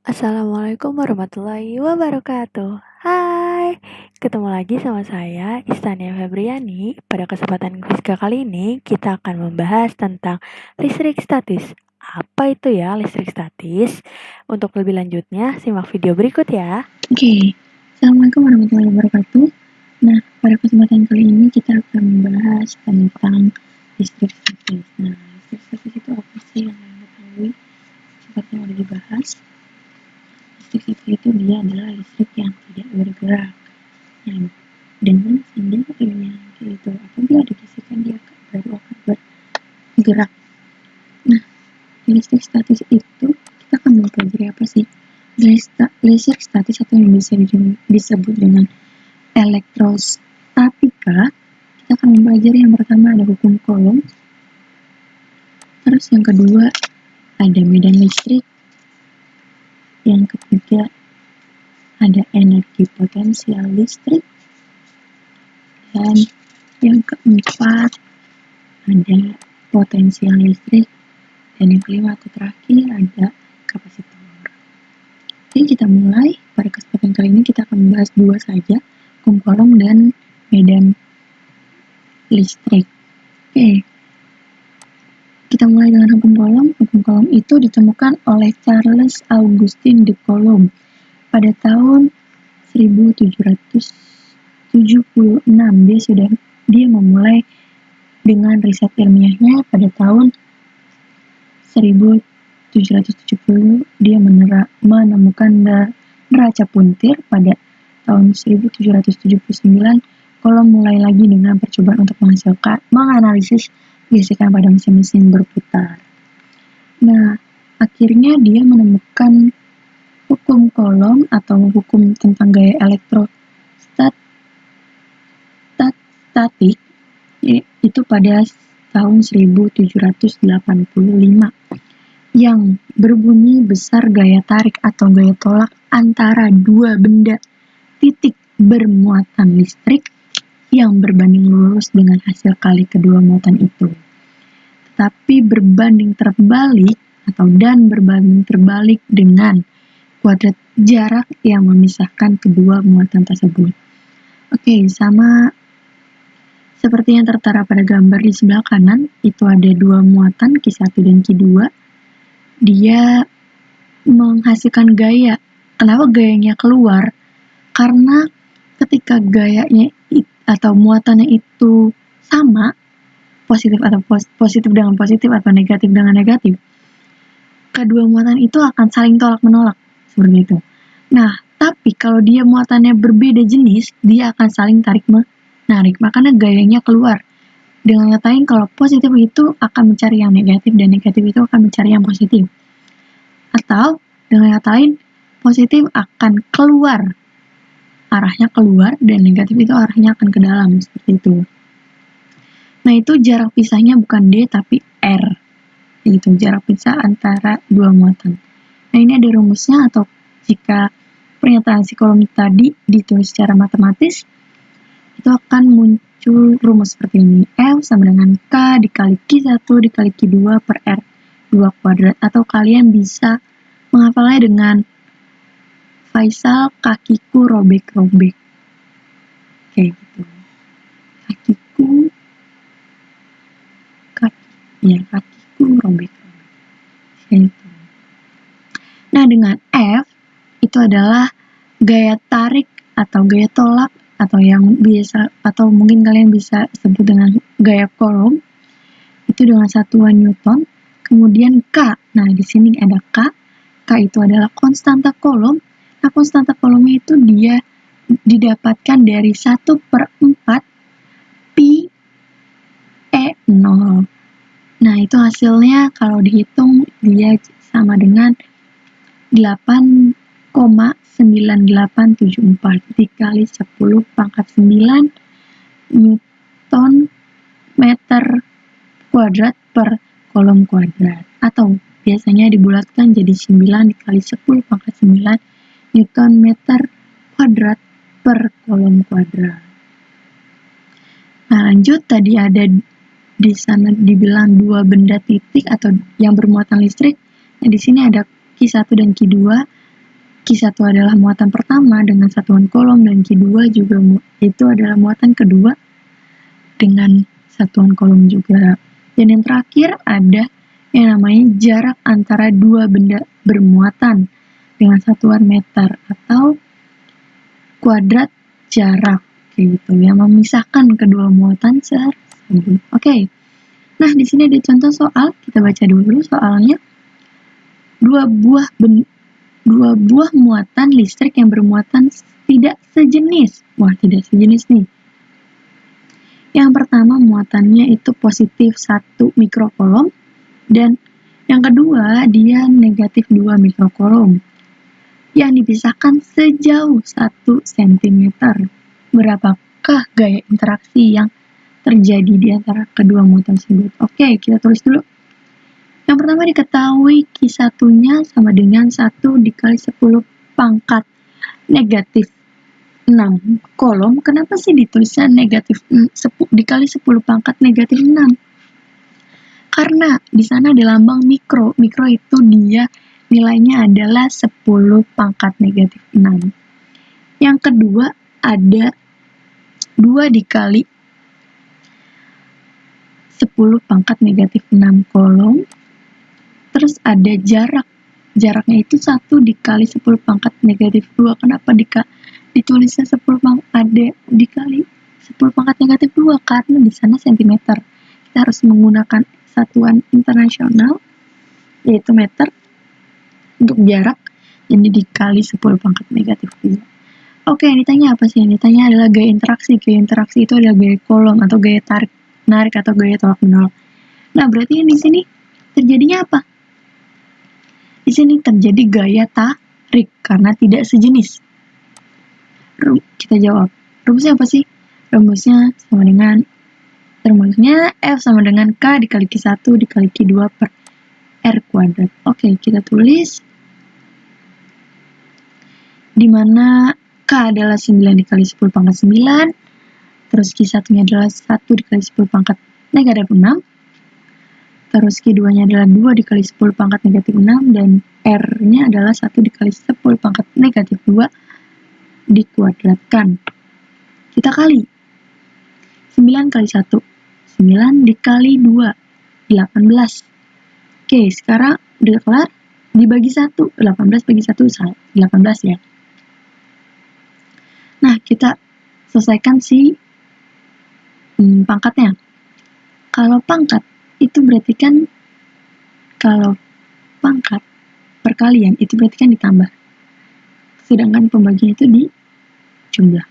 Assalamualaikum warahmatullahi wabarakatuh. Hai, ketemu lagi sama saya Istania Febriani. Pada kesempatan fisika kali ini kita akan membahas tentang listrik statis. Apa itu ya listrik statis? Untuk lebih lanjutnya simak video berikut ya. Oke, Assalamualaikum warahmatullahi wabarakatuh. Nah, pada kesempatan kali ini kita akan membahas tentang listrik statis. Nah, listrik statis itu apa sih yang kalian ketahui? Seperti yang udah dibahas, listrik statis itu dia adalah listrik yang tidak bergerak. Nah, dengan sendirinya itu apabila digeserkan dia baru akan bergerak. Nah, listrik statis itu kita akan mempelajari apa sih? Listrik statis atau yang bisa disebut dengan elektrostatika, kita akan mempelajari yang pertama ada hukum Coulomb, terus yang kedua ada medan listrik, yang ketiga ada energi potensial listrik, dan yang keempat ada potensial listrik, dan yang kelima atau terakhir ada kapasitor. Jadi kita mulai. Pada kesempatan kali ini kita akan membahas dua saja, hukum Coulomb dan medan listrik. Oke, kita mulai dengan hukum Coulomb. Hukum Coulomb itu ditemukan oleh Charles Augustin de Coulomb pada tahun 1776. Dia memulai dengan riset ilmiahnya pada tahun 1770. Dia menemukan neraca puntir. Pada tahun 1779 Coulomb mulai lagi dengan percobaan untuk menganalisis gesekan pada mesin-mesin berputar. Nah, akhirnya dia menemukan hukum Coulomb atau hukum tentang gaya elektrostatik itu pada tahun 1785 yang berbunyi besar gaya tarik atau gaya tolak antara dua benda titik bermuatan listrik yang berbanding lurus dengan hasil kali kedua muatan itu. Tetapi berbanding terbalik dengan kuadrat jarak yang memisahkan kedua muatan tersebut. Oke, sama seperti yang tertera pada gambar di sebelah kanan, itu ada dua muatan Q1 dan Q2. Dia menghasilkan gaya. Kenapa gayanya keluar? Karena ketika gayanya atau muatannya itu sama, positif dengan positif atau negatif dengan negatif, kedua muatan itu akan saling tolak menolak seperti itu. Nah, tapi kalau dia muatannya berbeda jenis, dia akan saling tarik menarik, makanya gayanya keluar. Dengan kata lain, kalau positif itu akan mencari yang negatif dan negatif itu akan mencari yang positif. Atau dengan kata lain, positif akan keluar, arahnya keluar, dan negatif itu arahnya akan ke dalam, seperti itu. Nah, itu jarak pisahnya bukan D tapi R. Itu jarak pisah antara dua muatan. Nah, ini ada rumusnya, atau jika pernyataan si Coulomb tadi ditulis secara matematis, itu akan muncul rumus seperti ini. F sama dengan K dikali Q1 dikali Q2 per R2 kuadrat. Atau kalian bisa menghafalnya dengan Faisal kakiku robek-robek. Kayak gitu. Kakiku robek-robek. Kayak gitu. Nah, dengan F itu adalah gaya tarik atau gaya tolak, atau yang biasa atau mungkin kalian bisa sebut dengan gaya Coulomb, itu dengan satuan Newton. Kemudian K, nah di sini ada K. K itu adalah konstanta Coulomb. Nah, konstanta Coulomb itu dia didapatkan dari 1/4 pi E0. Nah, itu hasilnya kalau dihitung dia sama dengan 8,9874 dikali 10 pangkat 9 Newton meter kuadrat per Coulomb kuadrat, atau biasanya dibulatkan jadi 9 dikali 10 pangkat 9 Newton meter kuadrat per Coulomb kuadrat. Nah, lanjut, tadi ada di sana dibilang dua benda titik atau yang bermuatan listrik. Nah, di sini ada Q1 dan Q2. Q1 adalah muatan pertama dengan satuan kolom dan Q2 juga itu adalah muatan kedua dengan satuan kolom juga. Dan yang terakhir ada yang namanya jarak antara dua benda bermuatan dengan satuan meter atau kuadrat jarak kayak gitu yang memisahkan kedua muatan tersebut. Oke. Nah, di sini ada contoh soal, kita baca dulu soalnya. Dua buah muatan listrik yang bermuatan tidak sejenis. Wah, tidak sejenis nih. Yang pertama muatannya itu positif 1 mikrokolom dan yang kedua dia negatif 2 mikrokolom yang dipisahkan sejauh 1 cm. Berapakah gaya interaksi yang terjadi di antara kedua muatan tersebut? Oke, kita tulis dulu. Yang pertama diketahui Q1-nya sama dengan 1 dikali 10 pangkat negatif 6 kolom. Kenapa sih ditulisnya negatif dikali 10 pangkat negatif 6? Karena di sana ada lambang mikro. Mikro itu dia nilainya adalah 10 pangkat negatif 6. Yang kedua ada 2 dikali 10 pangkat negatif 6 kolom. Terus ada jarak. Jaraknya itu 1 dikali 10 pangkat negatif 2. Kenapa ditulisnya 10 ada dikali 10 pangkat negatif 2? Karena di sana cm. Kita harus menggunakan satuan internasional, yaitu meter, untuk jarak. Jadi dikali 10 pangkat negatif 2. Oke, yang ditanya apa sih? Yang ditanya adalah gaya interaksi. Gaya interaksi itu adalah gaya kolom atau gaya tarik atau gaya tolak menolak. Nah, berarti yang di sini terjadinya apa? Di sini terjadi gaya tarik karena tidak sejenis. Kita jawab. Rumusnya apa sih? Rumusnya F sama dengan K dikali Q1 dikali Q2 per R kuadrat. Oke, kita tulis. Dimana K adalah 9 dikali 10 pangkat 9. Terus Q1-nya adalah 1 dikali 10 pangkat negatif 6. Terus Q2-nya adalah 2 dikali 10 pangkat negatif 6. Dan R-nya adalah 1 dikali 10 pangkat negatif 2 dikuadratkan. Kita kali. 9 kali 1. 9 dikali 2. 18. Oke, sekarang udah kelar. Dibagi 1. 18 bagi 1, 18 ya. Nah, kita selesaikan si pangkatnya. Kalau pangkat itu berarti kan kalau pangkat perkalian itu berarti kan ditambah. Sedangkan pembagian itu dijumlah.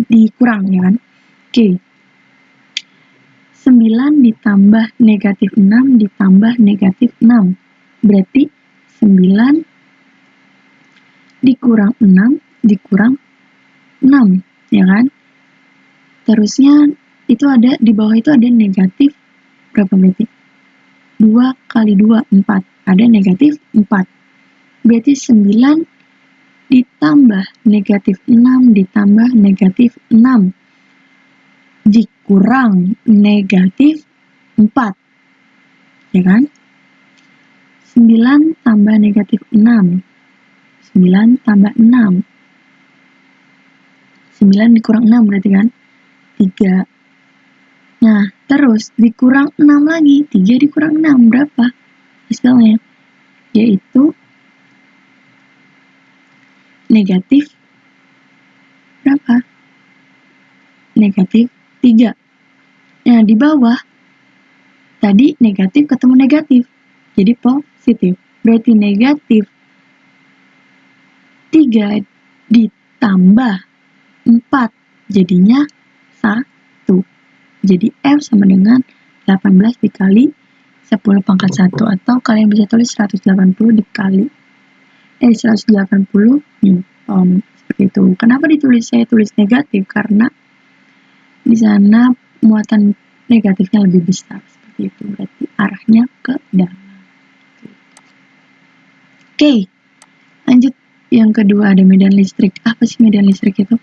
Dikurang ya kan? Oke. 9 ditambah negatif 6 ditambah negatif 6. Berarti 9 dikurang 6 dikurang 6, ya kan? Terusnya itu ada di bawah itu ada negatif berapa berarti? 2 kali 2, 4. Ada negatif 4. Berarti 9 ditambah negatif 6 ditambah negatif 6 dikurang negatif 4. Ya kan? 9 tambah negatif 6. 9 tambah 6. 9 dikurang 6 berarti kan? 3. Nah, terus dikurang 6 lagi. 3 dikurang 6 berapa hasilnya? Yaitu negatif berapa? Negatif 3. Nah, di bawah tadi negatif ketemu negatif. Jadi positif. Berarti negatif 3 ditambah 4 jadinya 1. Jadi F sama dengan 18 dikali 10 pangkat 1 atau kalian bisa tulis 180 dikali 180 Newton. Seperti itu. Kenapa saya tulis negatif? Karena di sana muatan negatifnya lebih besar. Seperti itu. Berarti arahnya ke dalam. Oke. Lanjut. Yang kedua ada medan listrik. Apa sih medan listrik itu?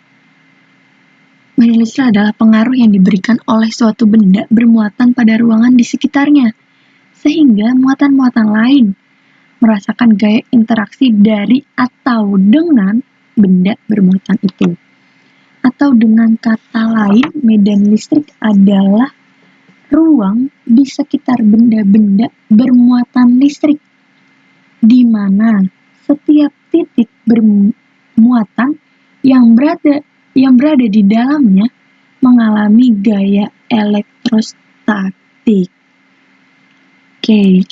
Medan listrik adalah pengaruh yang diberikan oleh suatu benda bermuatan pada ruangan di sekitarnya, sehingga muatan-muatan lain merasakan gaya interaksi dari atau dengan benda bermuatan itu. Atau dengan kata lain, medan listrik adalah ruang di sekitar benda-benda bermuatan listrik, di mana setiap titik bermuatan yang berada di dalamnya mengalami gaya elektrostatik. Oke.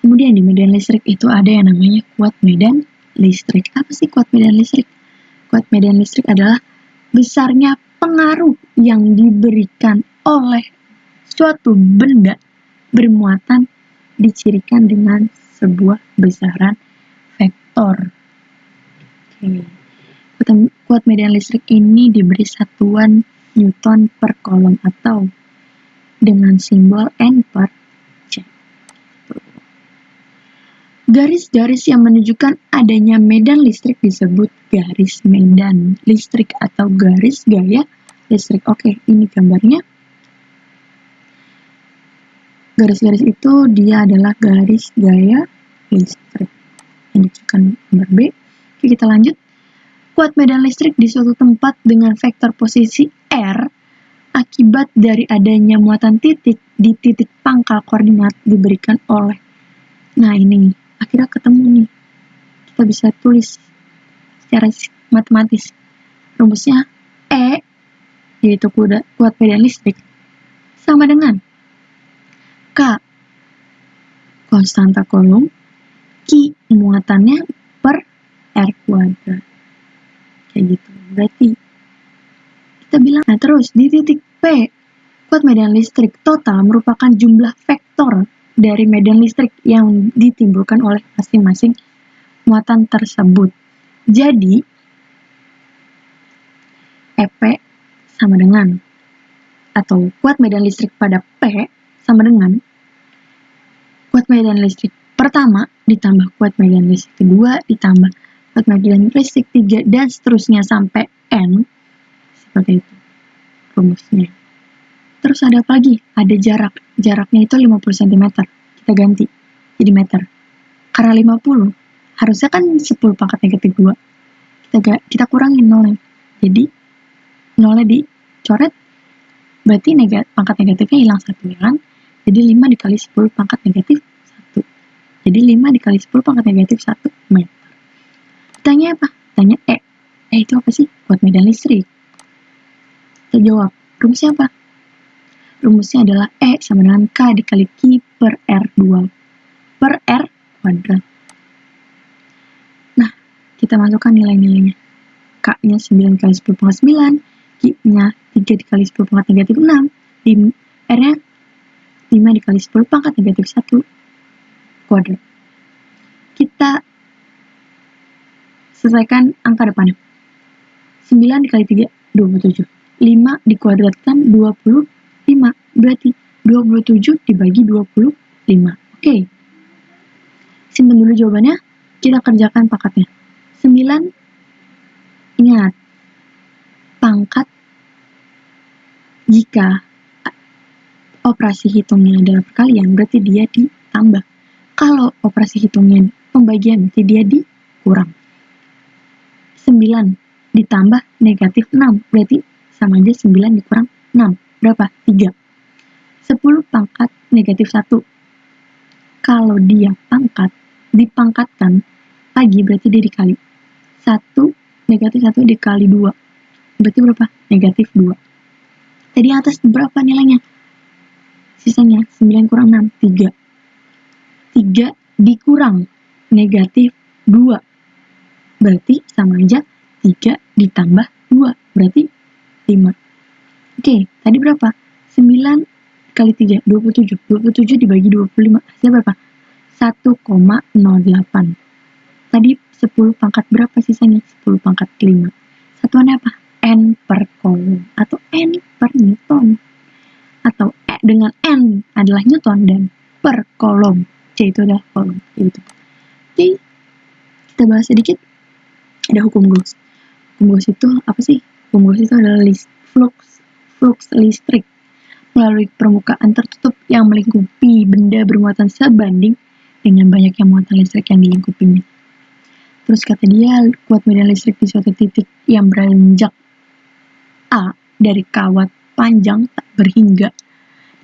Kemudian di medan listrik itu ada yang namanya kuat medan listrik. Apa sih kuat medan listrik? Kuat medan listrik adalah besarnya pengaruh yang diberikan oleh suatu benda bermuatan dicirikan dengan sebuah besaran vektor. Kuat medan listrik ini diberi satuan Newton per Coulomb atau dengan simbol N per C. Garis-garis yang menunjukkan adanya medan listrik disebut garis medan listrik atau garis gaya listrik. Oke, ini gambarnya. Garis-garis itu dia adalah garis gaya listrik. Ini kan gambar B. Oke, kita lanjut. Kuat medan listrik di suatu tempat dengan vektor posisi R akibat dari adanya muatan titik di titik pangkal koordinat diberikan oleh. Nah, ini akhirnya ketemu nih. Kita bisa tulis secara matematis. Rumusnya E, yaitu kuat medan listrik, sama dengan K, konstanta Coulomb, Q, muatannya per R kuadrat. Kayak gitu. Berarti kita bilang, nah terus di titik P, kuat medan listrik total merupakan jumlah vektor dari medan listrik yang ditimbulkan oleh masing-masing muatan tersebut. Jadi, EP sama dengan, atau kuat medan listrik pada P sama dengan kuat medan listrik pertama ditambah kuat medan listrik kedua ditambah kuat medan listrik 3 dan seterusnya sampai N. Seperti itu rumusnya. Terus ada apa lagi? Ada jarak. Jaraknya itu 50 cm. Kita ganti jadi meter. Karena 50, harusnya kan 10 pangkat negatif 2. Kita kurangin nolnya. Jadi, nolnya dicoret, berarti pangkat negatifnya hilang 1 ya kan? Jadi 5 dikali 10 pangkat negatif 1. Jadi 5 dikali 10 pangkat negatif 1 meter. Tanya apa? Tanya E. E itu apa sih? Kuat medan listrik. Kita jawab. Rumusnya apa? Rumusnya adalah E sama dengan K dikali Q per R2 per R kuadrat. Nah, kita masukkan nilai-nilainya. K-nya 9 kali 10 pangkat 9, Q-nya 3 dikali 10 pangkat negatif 6, R-nya 5 dikali 10 pangkat negatif 1 kuadrat. Kita selesaikan angka depannya. 9 dikali 3, 27. 5 dikuadratkan 25. Berarti 27 dibagi 25. Oke. Simpan dulu jawabannya. Kita kerjakan pangkatnya. 9. Ingat. Pangkat jika operasi hitungnya adalah perkalian, berarti dia ditambah. Kalau operasi hitungnya pembagian, berarti dia dikurang. 9 ditambah negatif 6, berarti sama aja 9 dikurang 6. Berapa? 3. 10 pangkat negatif 1. Kalau dia dipangkatkan lagi, berarti dia dikali. 1 negatif 1 dikali 2. Berarti berapa? Negatif 2. Tadi atas berapa nilainya? Sisanya 9 kurang 6, 3. 3 dikurang negatif 2. Berarti sama aja 3 ditambah 2. Berarti 5. Oke, tadi berapa? 9 kali 3, 27. 27 dibagi 25. Hasilnya berapa? 1,08. Tadi 10 pangkat berapa sisanya? 10 pangkat 5. Satuannya apa? N per Coulomb atau N per Newton. Atau dengan N adalah Newton dan per Coulomb. C itu adalah Coulomb. Gitu. Oke, kita bahas sedikit. Ada hukum Gauss. Hukum Gauss itu apa sih? Hukum Gauss itu adalah flux listrik melalui permukaan tertutup yang melingkupi benda bermuatan sebanding dengan banyaknya muatan listrik yang dilingkupinya. Terus kata dia, kuat medan listrik di suatu titik yang beranjak A dari kawat panjang tak berhingga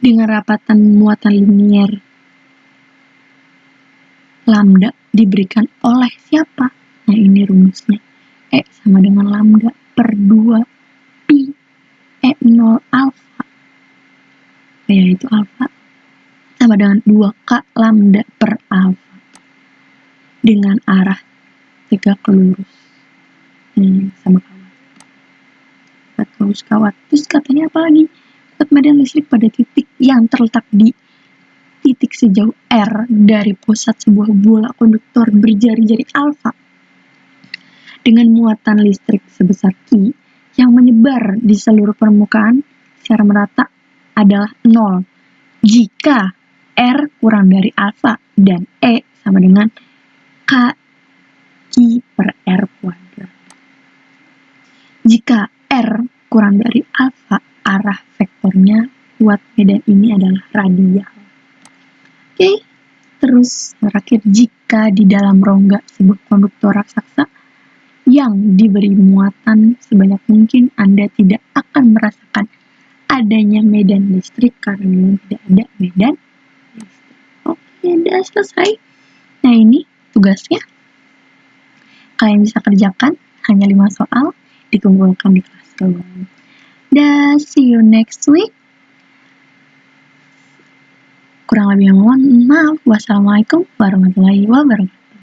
dengan rapatan muatan linier lambda diberikan oleh siapa? Nah, ini rumusnya. E sama dengan lambda per 2 pi E0 alfa. Yaitu alfa sama dengan 2K lambda per alfa dengan arah tegak lurus. Ini sama kawat. Terus katanya apa lagi? Kuat medan listrik pada titik yang terletak di titik sejauh R dari pusat sebuah bola konduktor berjari-jari alfa dengan muatan listrik sebesar Q yang menyebar di seluruh permukaan secara merata adalah 0 jika R kurang dari alfa dan E sama dengan K Q per R kuadrat. Jika R kurang dari alfa, arah vektornya kuat medan ini adalah radial. Oke, terus terakhir, jika di dalam rongga sebuah konduktor raksasa yang diberi muatan sebanyak mungkin, Anda tidak akan merasakan adanya medan listrik karena memang tidak ada medan listrik. Oke, udah selesai. Nah, ini tugasnya. Kalian bisa kerjakan, hanya 5 soal, dikumpulkan di kelas kalian. Dan see you next week. Kurang lebih mohon maaf. Wassalamualaikum warahmatullahi wabarakatuh.